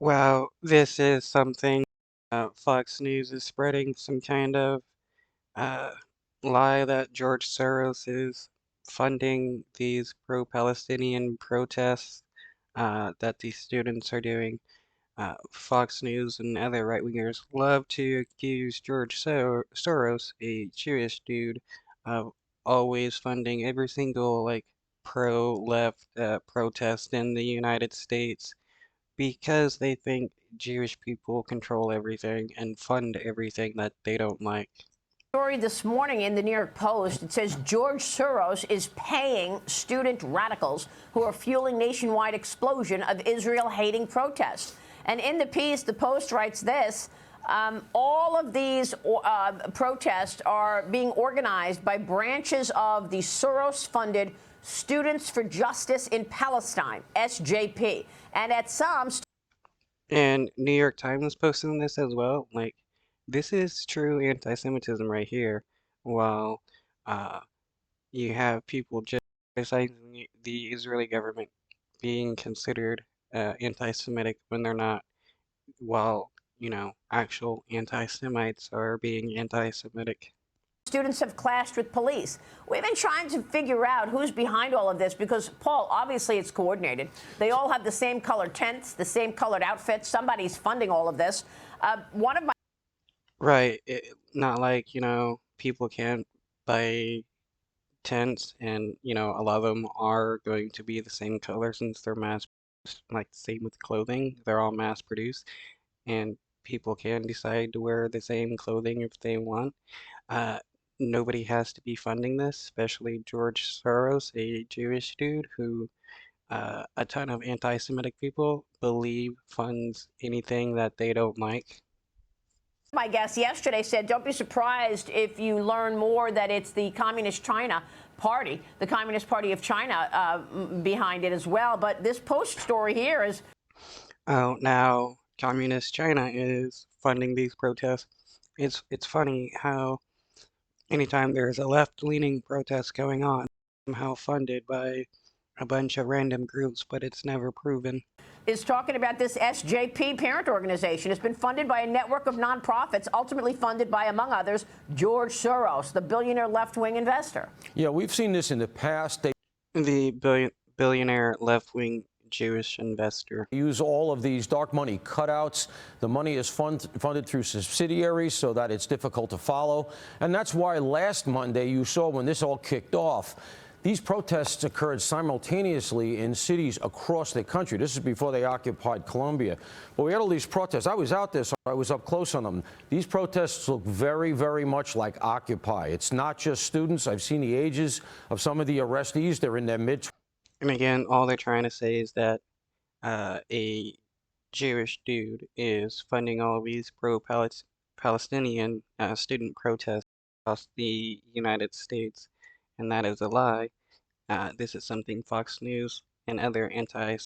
Well, this is something Fox News is spreading some kind of uh, lie that George Soros is funding these pro-Palestinian protests that these students are doing. Fox News and other right-wingers love to accuse George Soros, a Jewish dude, of always funding every single like pro-left protest in the United States because they think Jewish people control everything and fund everything that they don't like. Story this morning in the New York Post. It says George Soros is paying student radicals who are fueling nationwide explosion of Israel-hating protests. And in the piece, the Post writes this: all of these protests are being organized by branches of the Soros-funded Students for Justice in Palestine, SJP, and at some. And New York Times is posting this as well. Like, this is true anti-Semitism right here. While uh, you have people just criticizing the Israeli government being considered anti-Semitic when they're not, while, actual anti-Semites are being anti-Semitic. Students have clashed with police. We've been trying to figure out who's behind all of this because, Paul, obviously it's coordinated. They all have the same colored tents, the same colored outfits. Somebody's funding all of this. One of my Right. Not like, people can't buy tents and, a lot of them are going to be the same color since they're mass produced, like same with clothing. They're all mass produced and people can decide to wear the same clothing if they want. Uh, Nobody has to be funding this, especially George Soros, a Jewish dude who a ton of anti-Semitic people believe funds anything that they don't like. My guest yesterday said, don't be surprised if you learn more that it's the Communist China Party, the Communist Party of China behind it as well. But this Post story here is. Oh, now Communist China is funding these protests. It's funny how anytime there's a left-leaning protest going on, somehow funded by a bunch of random groups, but it's never proven. Is talking about this SJP parent organization. It's been funded by a network of nonprofits, ultimately funded by, among others, George Soros, the billionaire left-wing investor. Yeah, we've seen this in the past. The billionaire left-wing Jewish investor. Use all of these dark money cutouts. The money is funded through subsidiaries so that it's difficult to follow. And that's why last Monday you saw when this all kicked off, these protests occurred simultaneously in cities across the country. This is before they occupied Colombia. But we had all these protests. I was out there, so I was up close on them. These protests look very, very much like Occupy. It's not just students. I've seen the ages of some of the arrestees. They're in their mid-20s. And again, all they're trying to say is that a Jewish dude is funding all of these pro-Palestinian student protests across the United States, and that is a lie. This is something Fox News and other anti